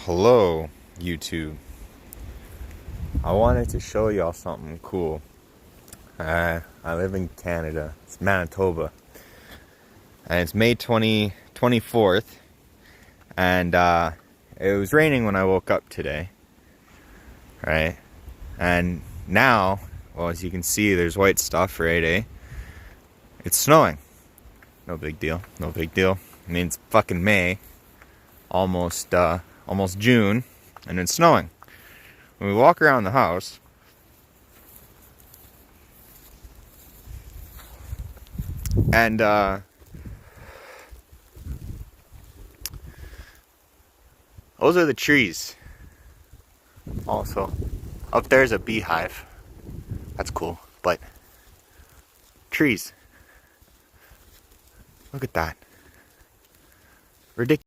Hello, YouTube. I wanted to show y'all something cool. I live in Canada. It's Manitoba. And it's May 24th. And it was raining when I woke up today. Right? And now, well, as you can see, there's white stuff, right, eh? It's snowing. No big deal. No big deal. I mean, it's fucking May. Almost June. And it's snowing. When we walk around the house, and those are the trees. Also, up there's a beehive. That's cool, but trees. Look at that. Ridiculous.